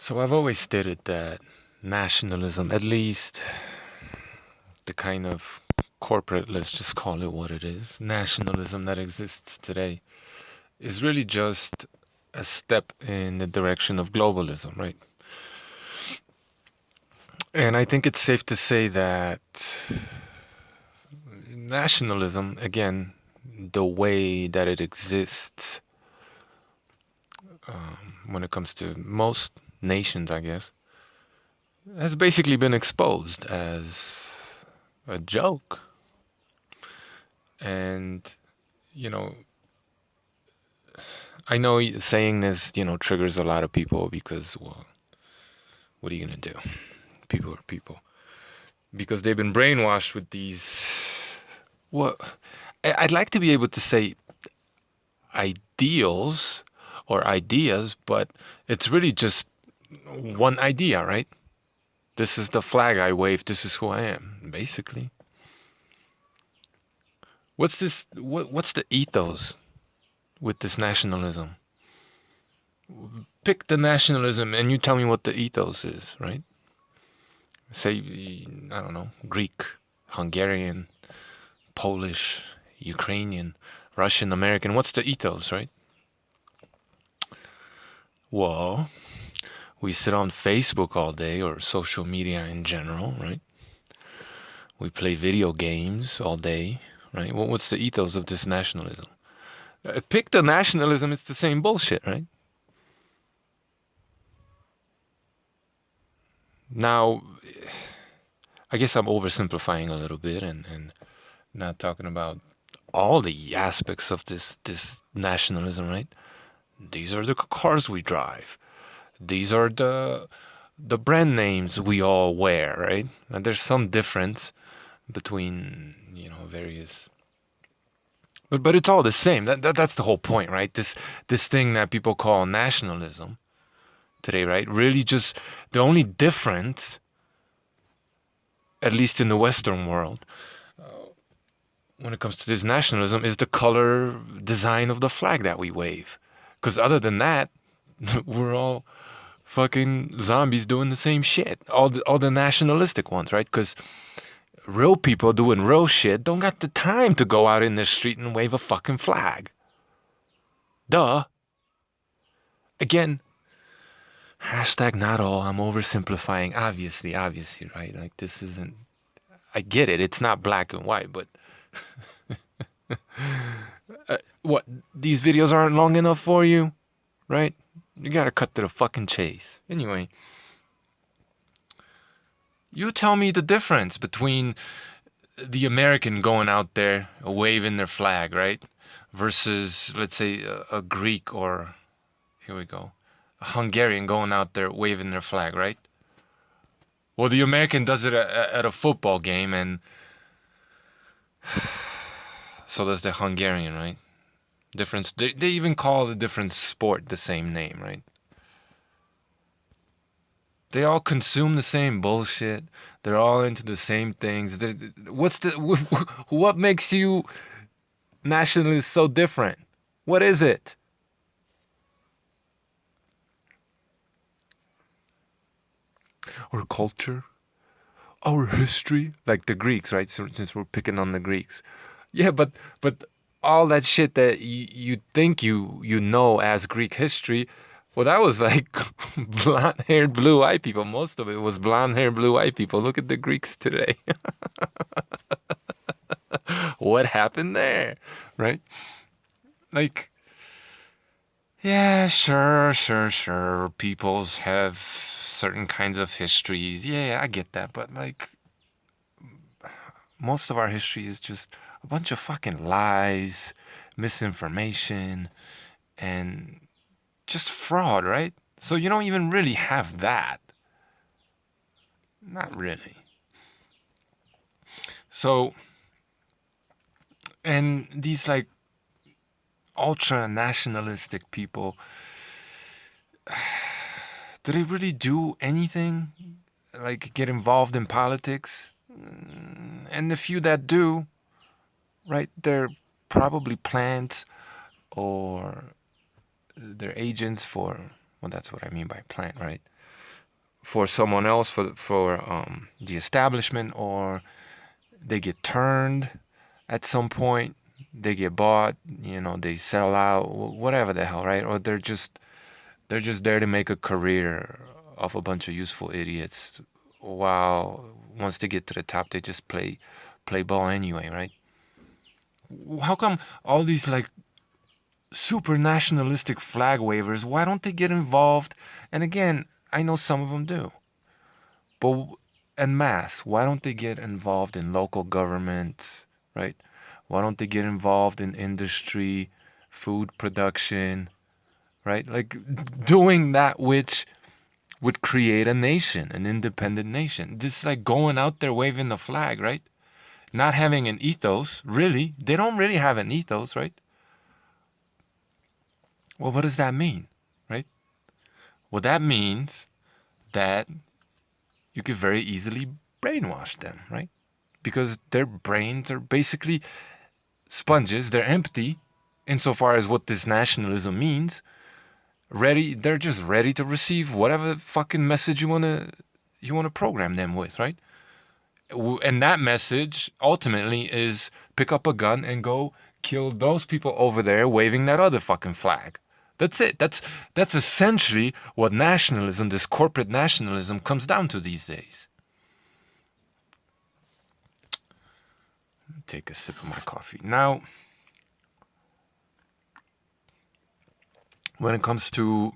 So I've always stated that nationalism, at least the kind of corporate, let's just call it what it is, nationalism that exists today, is really just a step in the direction of globalism, right? And I think it's safe to say that nationalism, again, the way that it exists when it comes to most nations, I guess, has basically been exposed as a joke. And, you know, I know saying this, triggers a lot of people because, well, what are you going to do? People are people. Because they've been brainwashed with these, what, I'd like to be able to say ideals or ideas, but it's really just one idea, right? This is the flag I wave. This is who I am, basically. What's this? What's the ethos with this nationalism? Pick the nationalism and you tell me what the ethos is, right? Say, I don't know, Greek, Hungarian, Polish, Ukrainian, Russian, American. What's the ethos, right? Well, we sit on Facebook all day or social media in general, right? We play video games all day, right? Well, what's the ethos of this nationalism? Pick the nationalism, it's the same bullshit, right? Now, I guess I'm oversimplifying a little bit and not talking about all the aspects of this nationalism, right? These are the cars we drive. These are the brand names we all wear, right? And there's some difference between, various, but it's all the same. That's the whole point, right? This thing that people call nationalism today, right? Really just the only difference, at least in the Western world, when it comes to this nationalism, is the color design of the flag that we wave. Because other than that, we're all fucking zombies doing the same shit. All the nationalistic ones, right? Because real people doing real shit don't got the time to go out in the street and wave a fucking flag. Duh. Again, hashtag not all. I'm oversimplifying. Obviously, right? Like this isn't. I get it. It's not black and white, but what? These videos aren't long enough for you, right? You gotta cut to the fucking chase. Anyway, you tell me the difference between the American going out there waving their flag, right? Versus, let's say, a Greek or, here we go, a Hungarian going out there waving their flag, right? Well, the American does it at a football game, and so does the Hungarian, right? Difference. They even call the different sport the same name, right? They all consume the same bullshit. They're all into the same things. What makes you nationalists so different? What is it? Our culture, our history, like the Greeks, right? Since we're picking on the Greeks, yeah, but all that shit that you think you know as Greek history, well, that was like blonde-haired, blue-eyed people. Most of it was blonde-haired, blue-eyed people. Look at the Greeks today. What happened there, right? Like, yeah, sure. Peoples have certain kinds of histories. Yeah, I get that, but like most of our history is just a bunch of fucking lies, misinformation, and just fraud, right? So you don't even really have that. Not really. So, and these like ultra nationalistic people, do they really do anything? Like get involved in politics? And the few that do, right, they're probably plants or they're agents for, well, that's what I mean by plant, right? for someone else, for the establishment, or they get turned at some point. They get bought, they sell out, whatever the hell, right? Or they're just there to make a career of a bunch of useful idiots. While once they get to the top, they just play ball anyway, right? How come all these like super nationalistic flag wavers? Why don't they get involved? And again, I know some of them do, but en masse, why don't they get involved in local governments, right? Why don't they get involved in industry, food production, right? Like doing that which would create a nation, an independent nation. Just like going out there waving the flag, right? Not having an ethos, really. They don't really have an ethos, right? Well, what does that mean, right? Well, that means that you could very easily brainwash them, right? Because their brains are basically sponges. They're empty insofar as what this nationalism means. They're just ready to receive whatever fucking message you wanna program them with, right? And that message ultimately is pick up a gun and go kill those people over there waving that other fucking flag. That's it. That's essentially what nationalism, this corporate nationalism, comes down to these days. Take a sip of my coffee. Now, when it comes to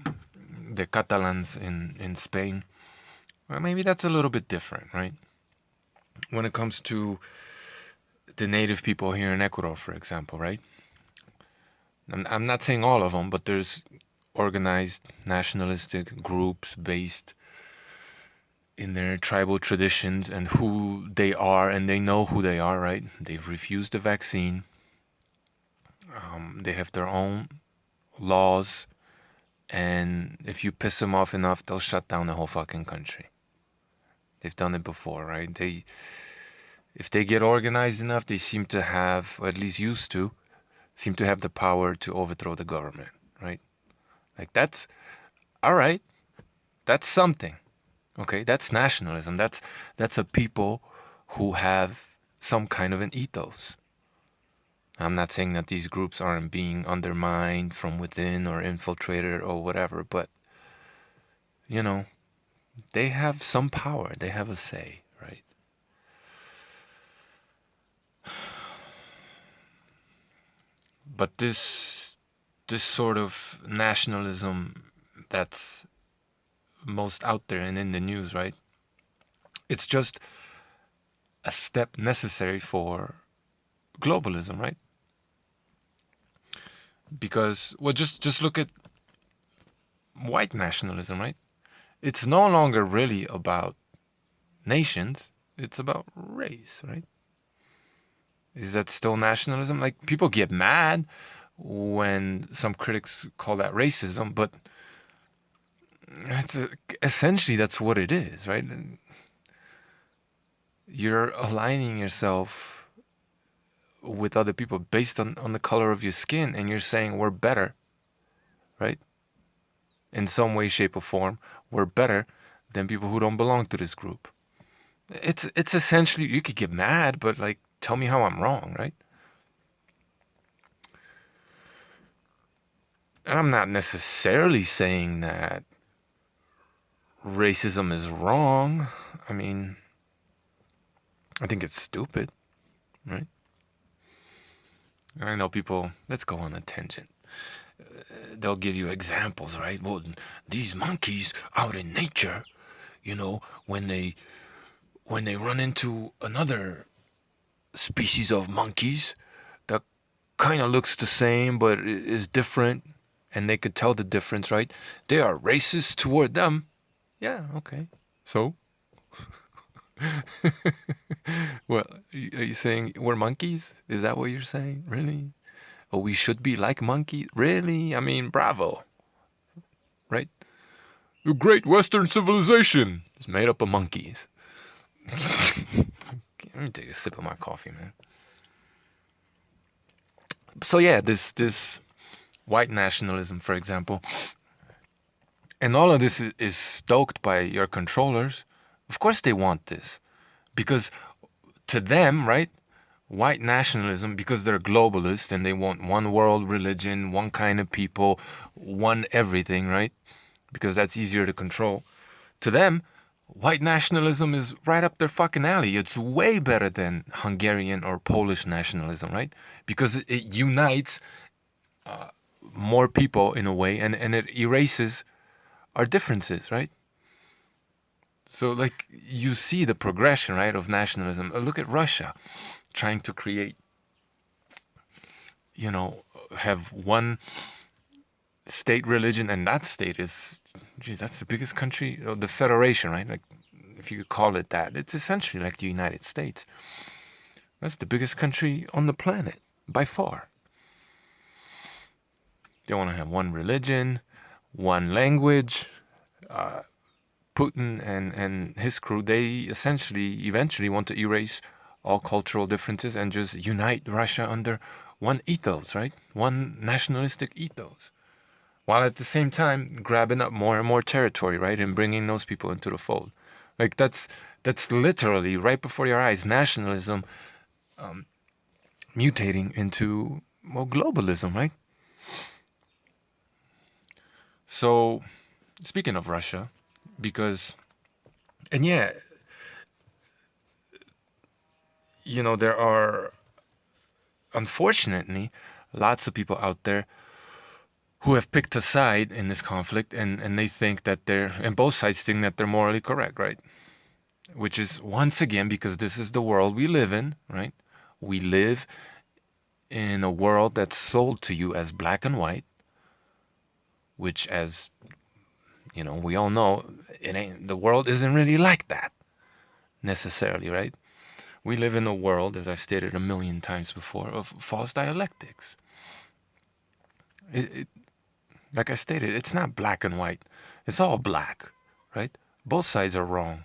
the Catalans in Spain, well, maybe that's a little bit different, right? When it comes to the native people here in Ecuador, for example, right? I'm not saying all of them, but there's organized nationalistic groups based in their tribal traditions and who they are, and they know who they are, right? They've refused the vaccine. They have their own laws, and if you piss them off enough, they'll shut down the whole fucking country. They've done it before, right? If they get organized enough, they seem to have, or at least used to, seem to have the power to overthrow the government, right? Like that's all right. That's something. Okay, that's nationalism. That's a people who have some kind of an ethos. I'm not saying that these groups aren't being undermined from within or infiltrated or whatever, but you know, they have some power. They have a say, right? But this sort of nationalism that's most out there and in the news, right? It's just a step necessary for globalism, right? Because well, just look at white nationalism, right? It's no longer really about nations; it's about race, right? Is that still nationalism? Like people get mad when some critics call that racism, but essentially that's what it is, right? You're aligning yourself with other people based on the color of your skin, and you're saying we're better, right? In some way, shape, or form, we're better than people who don't belong to this group. It's essentially, you could get mad, but like tell me how I'm wrong, right? And I'm not necessarily saying that racism is wrong. I mean, I think it's stupid, right? I know people, let's go on a tangent. They'll give you examples, right? Well, these monkeys out in nature, when they run into another species of monkeys that kind of looks the same but is different, and they could tell the difference, right? They are racist toward them. Yeah, okay. So? Well, are you saying we're monkeys? Is that what you're saying? Really? Oh, we should be like monkeys? Really? I mean, bravo. Right? The great Western civilization is made up of monkeys. Let me take a sip of my coffee, man. So yeah, this white nationalism, for example, And all of this is stoked by your controllers. Of course they want this. Because to them, right, white nationalism, because they're globalists and they want one world religion, one kind of people, one everything, right? Because that's easier to control. To them, white nationalism is right up their fucking alley. It's way better than Hungarian or Polish nationalism, right? Because it unites more people in a way, and it erases our differences, right? So, like, you see the progression, right, of nationalism. Look at Russia trying to create, have one state religion, and that state is, geez, that's the biggest country, the federation, right? Like, if you could call it that, it's essentially like the United States. That's the biggest country on the planet by far. They want to have one religion, one language. Putin and his crew, they essentially eventually want to erase all cultural differences and just unite Russia under one ethos, right? One nationalistic ethos. While at the same time grabbing up more and more territory, right? And bringing those people into the fold. Like that's literally right before your eyes, nationalism mutating into, well, globalism, right? So, speaking of Russia, because, and yeah, there are, unfortunately, lots of people out there who have picked a side in this conflict, and they think that and both sides think that they're morally correct, right? Which is, once again, because this is the world we live in, right? We live in a world that's sold to you as black and white, which, as we all know, the world isn't really like that necessarily, right? We live in a world, as I've stated a million times before, of false dialectics. Like I stated, it's not black and white. It's all black, right? Both sides are wrong.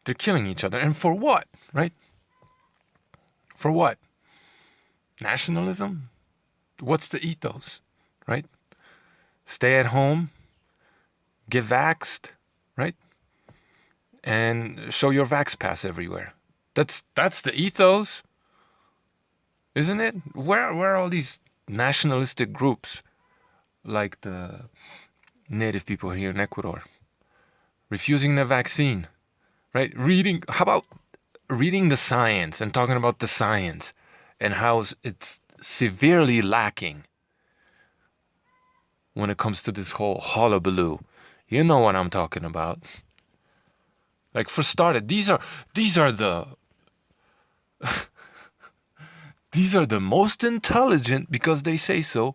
They're killing each other. And for what, right? For what? Nationalism? What's the ethos, right? Stay at home, get vaxxed, right? And show your vax pass everywhere. That's the ethos, isn't it? Where are all these nationalistic groups like the native people here in Ecuador refusing the vaccine, right? How about reading the science and talking about the science and how it's severely lacking when it comes to this whole hullabaloo. You know what I'm talking about. Like, for starters, these are the these are the most intelligent, because they say so,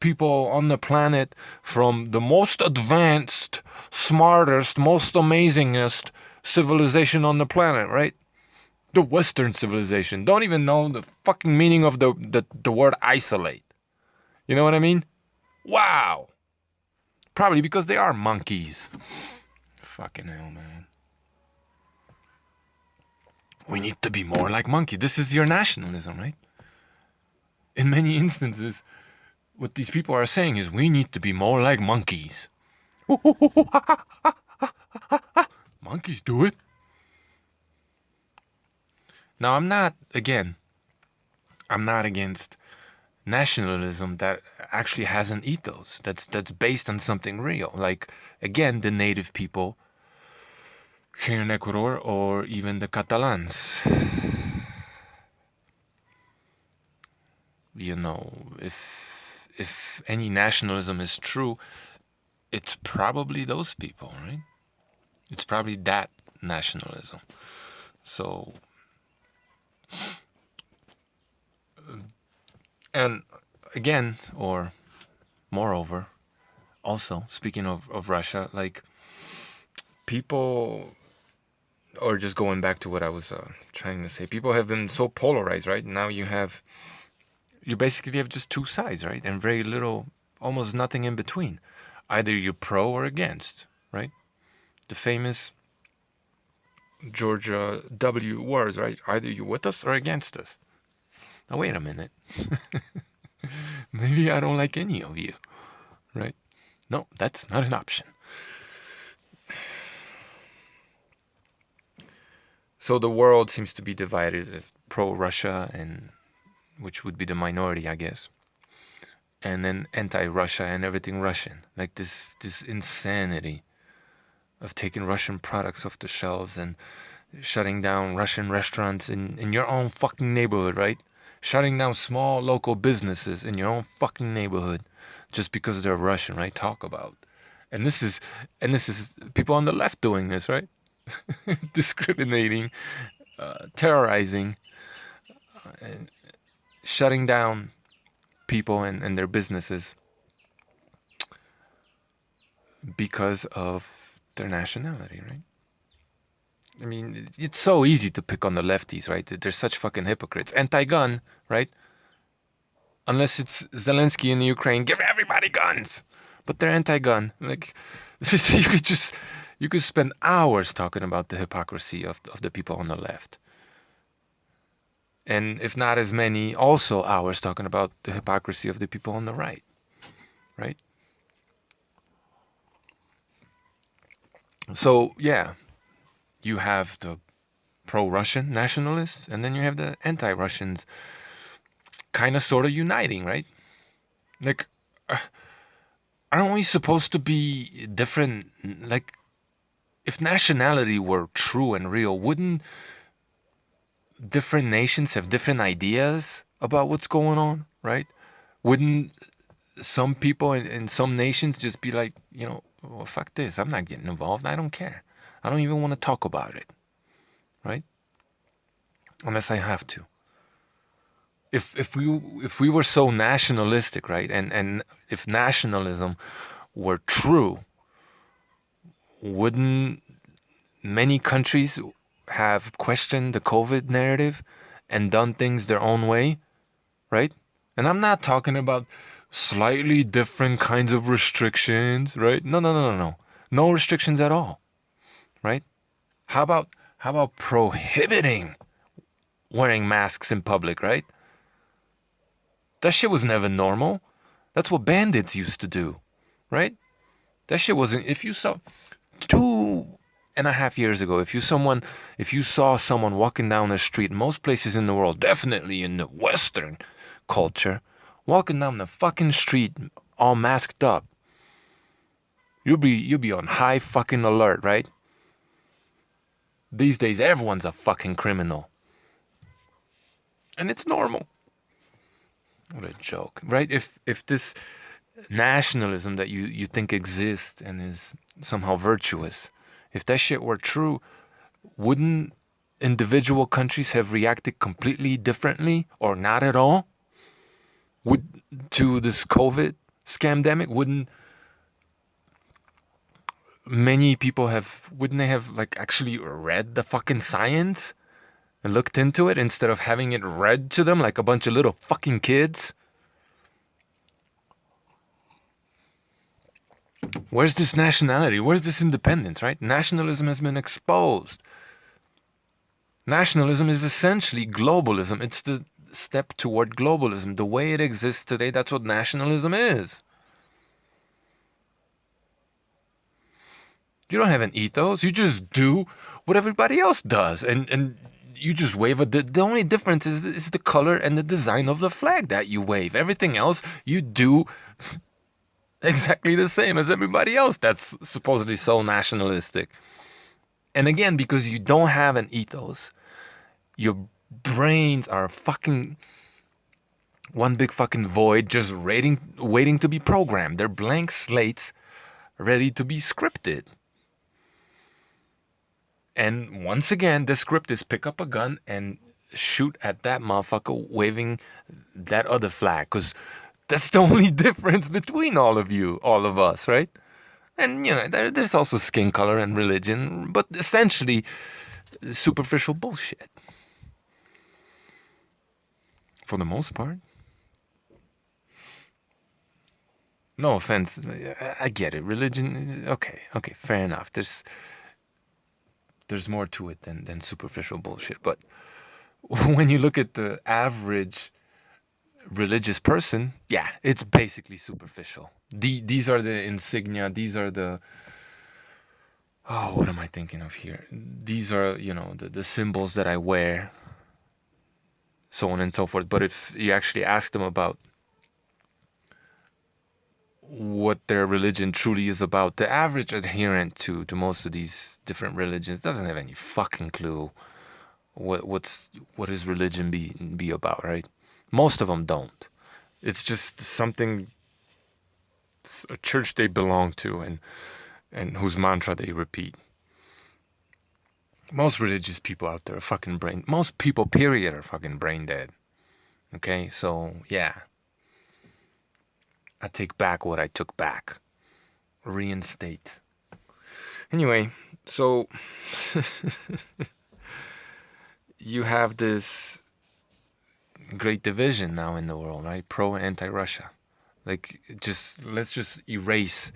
people on the planet, from the most advanced, smartest, most amazingest civilization on the planet, right? The Western civilization don't even know the fucking meaning of the word isolate. You know what I mean? Wow. Probably because they are monkeys. Fucking hell, man. We need to be more like monkeys. This is your nationalism, right? In many instances, what these people are saying is we need to be more like monkeys. Monkeys do it. Now, I'm not against nationalism that actually has an ethos that's based on something real. Like, again, the native people here in Ecuador, or even the Catalans. If any nationalism is true, it's probably those people, right? It's probably that nationalism. So, and again, or moreover, also, speaking of Russia, like, people, or just going back to what I was trying to say, people have been so polarized, right? Now you basically have just two sides, right? And very little, almost nothing in between. Either you're pro or against, right? The famous George W. words, right? Either you're with us or against us. Now, wait a minute. Maybe I don't like any of you, right? No, that's not an option. So the world seems to be divided as pro-Russia, and which would be the minority, I guess, and then anti-Russia and everything Russian. Like this insanity of taking Russian products off the shelves and shutting down Russian restaurants in your own fucking neighborhood, right? Shutting down small local businesses in your own fucking neighborhood just because they're Russian, right? Talk about. And this is people on the left doing this, right? Discriminating, terrorizing, and shutting down people and their businesses because of their nationality, right? I mean, it's so easy to pick on the lefties, right? They're such fucking hypocrites. Anti-gun, right? Unless it's Zelensky in the Ukraine, give everybody guns. But they're anti-gun. Like, you could spend hours talking about the hypocrisy of the people on the left. And if not as many, also hours talking about the hypocrisy of the people on the right, right? So, yeah, you have the pro-Russian nationalists, and then you have the anti-Russians kind of sort of uniting, right? Like, aren't we supposed to be different? Like, if nationality were true and real, wouldn't different nations have different ideas about what's going on, right? Wouldn't some people in some nations just be like, well, fuck this, I'm not getting involved, I don't care. I don't even want to talk about it, right? Unless I have to. If we were so nationalistic, right, and if nationalism were true, wouldn't many countries have questioned the COVID narrative and done things their own way, right? And I'm not talking about slightly different kinds of restrictions, right? No. No restrictions at all, right? How about prohibiting wearing masks in public, right? That shit was never normal. That's what bandits used to do, right? That shit wasn't. If you saw 2.5 years ago, if you saw someone walking down the street, most places in the world, definitely in the Western culture, walking down the fucking street all masked up, you'll be on high fucking alert, right? These days, everyone's a fucking criminal, and it's normal. What a joke, right? If this nationalism that you think exists and is somehow virtuous, if that shit were true, wouldn't individual countries have reacted completely differently or not at all? To this COVID scamdemic? Wouldn't many people wouldn't they have like actually read the fucking science and looked into it instead of having it read to them like a bunch of little fucking kids? Where's this nationality? Where's this independence, right? Nationalism has been exposed. Nationalism is essentially globalism. It's the step toward globalism. The way it exists today, that's what nationalism is. You don't have an ethos. You just do what everybody else does. And you just wave the only difference is the color and the design of the flag that you wave. Everything else you do exactly the same as everybody else that's supposedly so nationalistic. And again, because you don't have an ethos, your brains are fucking one big fucking void, just waiting to be programmed. They're blank slates ready to be scripted. And once again, the script is pick up a gun and shoot at that motherfucker waving that other flag. Because that's the only difference between all of us, right? And, there's also skin color and religion, but essentially superficial bullshit. For the most part. No offense. I get it. Religion, okay, fair enough. There's more to it than superficial bullshit. But when you look at the average religious person, yeah, it's basically superficial. These are the insignia. These are the, oh, what am I thinking of here? These are, the symbols that I wear, so on and so forth. But if you actually ask them about what their religion truly is about, the average adherent to most of these different religions doesn't have any fucking clue what his religion be about, right? Most of them don't. It's just something, a church they belong to, and whose mantra they repeat. Most religious people out there are fucking most people, period, are fucking brain dead. Okay, so yeah, I take back what I took back. Reinstate. Anyway, so you have this great division now in the world, right? Pro and anti-Russia. Like, let's just erase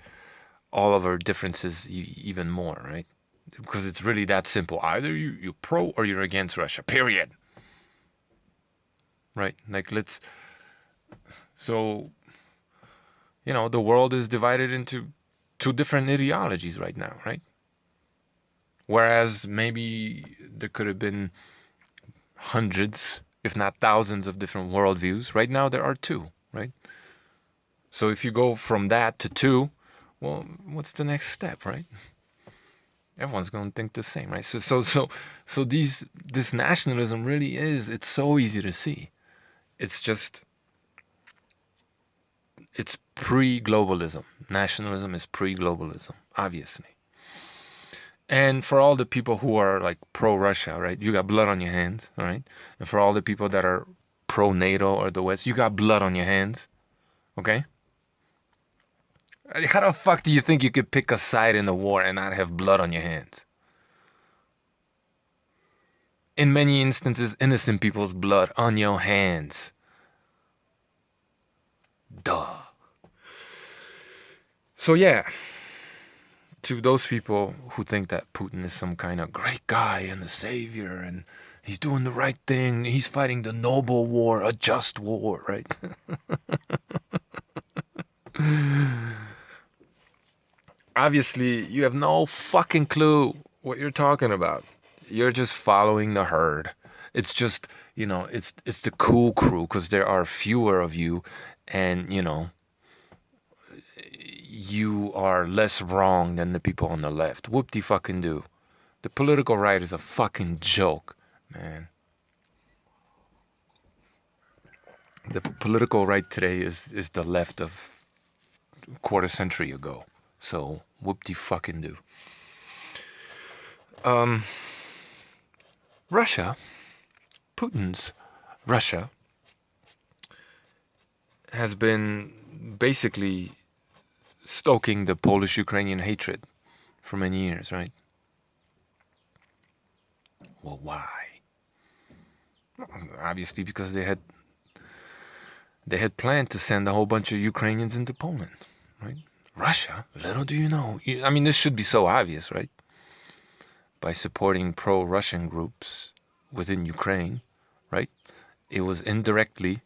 all of our differences even more, right? Because it's really that simple. Either you're pro or you're against Russia. Period. Right? Like, so, the world is divided into two different ideologies right now, right? Whereas maybe there could have been hundreds, if not thousands, of different worldviews. Right now there are two, right? So if you go from that to two, well, what's the next step, right? Everyone's going to think the same, right? So this nationalism really is, it's so easy to see. It's pre-globalism. Nationalism is pre-globalism, obviously. And for all the people who are like pro-Russia, right? You got blood on your hands, all right? And for all the people that are pro-NATO or the West, you got blood on your hands, okay? How the fuck do you think you could pick a side in the war and not have blood on your hands? In many instances, innocent people's blood on your hands. Duh. So yeah, to those people who think that Putin is some kind of great guy and a savior and he's doing the right thing, he's fighting the noble war, a just war, right? Obviously, you have no fucking clue what you're talking about. You're just following the herd. It's just, it's the cool crew because there are fewer of you, and you are less wrong than the people on the left. Whoop-de-fucking-do. The political right is a fucking joke, man. The political right today is the left of a quarter century ago. So whoop-de-fucking-do. Russia, Putin's Russia, has been basically stoking the Polish-Ukrainian hatred for many years, right? Well, why? Obviously, because they had planned to send a whole bunch of Ukrainians into Poland, right? Russia, little do you know. I mean, this should be so obvious, right? By supporting pro-Russian groups within Ukraine, right? It was indirectly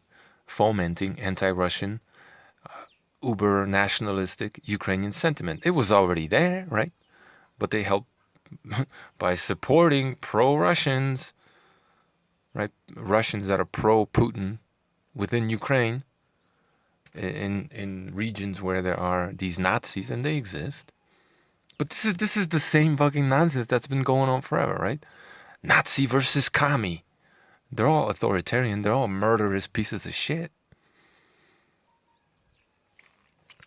fomenting anti-Russian, uber-nationalistic Ukrainian sentiment. It was already there, right? But they helped by supporting pro-Russians, right? Russians that are pro-Putin within Ukraine, in regions where there are these Nazis, and they exist. But this is the same fucking nonsense that's been going on forever, right? Nazi versus commie. They're all authoritarian. They're all murderous pieces of shit.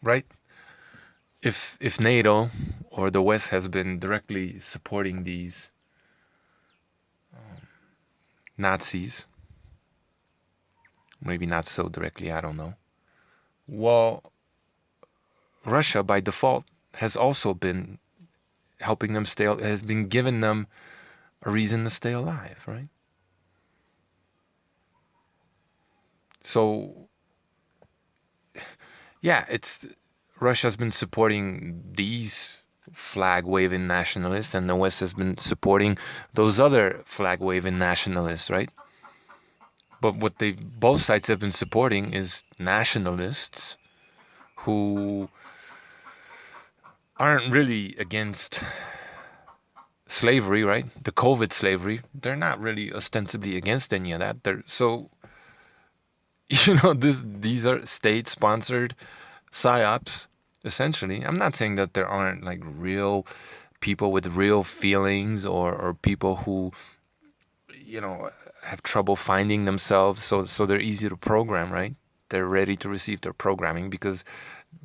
Right? If NATO or the West has been directly supporting these Nazis, maybe not so directly, I don't know. Well, Russia by default has also been helping them has been giving them a reason to stay alive, right? So, yeah, Russia's been supporting these flag-waving nationalists, and the West has been supporting those other flag-waving nationalists, right? But what both sides have been supporting is nationalists who aren't really against slavery, right? The COVID slavery. They're not really ostensibly against any of that. They're so these are state-sponsored psyops, essentially. I'm not saying that there aren't like real people with real feelings or people who, you know, have trouble finding themselves, so they're easy to program, right? They're ready to receive their programming because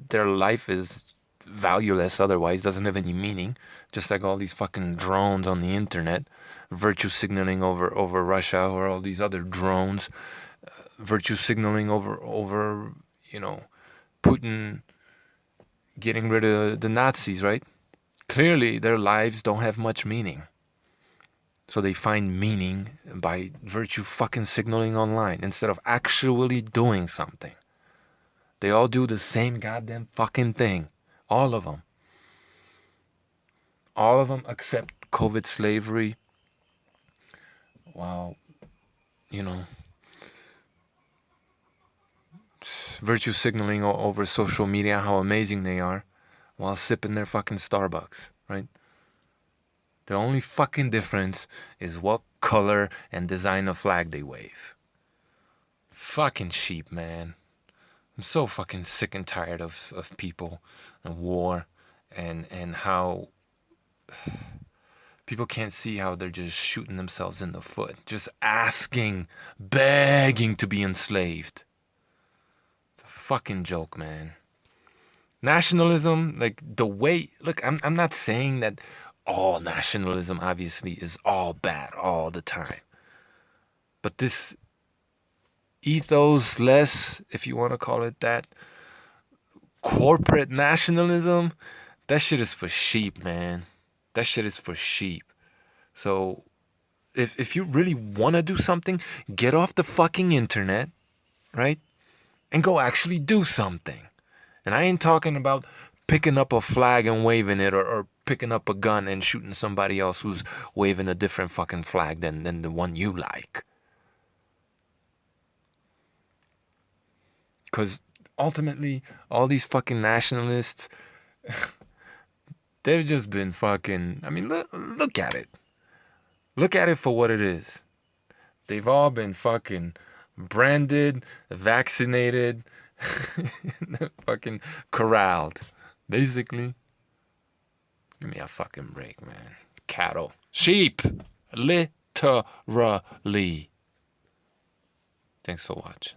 their life is valueless otherwise, doesn't have any meaning. Just like all these fucking drones on the internet, virtue signaling over Russia, or all these other drones, virtue signaling over you know, Putin getting rid of the Nazis, right? Clearly, their lives don't have much meaning. So they find meaning by virtue fucking signaling online instead of actually doing something. They all do the same goddamn fucking thing. All of them. All of them except COVID slavery. While, you know, virtue signaling over social media how amazing they are while sipping their fucking Starbucks, right? The only fucking difference is what color and design of flag they wave. Fucking sheep, man. I'm so fucking sick and tired of people and war and how people can't see how they're just shooting themselves in the foot. Just asking, begging to be enslaved. It's a fucking joke, man. Nationalism, like the way, look, I'm not saying that all nationalism obviously is all bad all the time. But this ethos less, if you want to call it that, corporate nationalism, that shit is for sheep, man. That shit is for sheep. So if you really want to do something, get off the fucking internet, right? And go actually do something. And I ain't talking about picking up a flag and waving it, or picking up a gun and shooting somebody else who's waving a different fucking flag than the one you like. Because ultimately, all these fucking nationalists, they've just been fucking. I mean, look at it. Look at it for what it is. They've all been fucking branded, vaccinated, fucking corralled. Basically, give me a fucking break, man. Cattle. Sheep. Literally. Thanks for watching.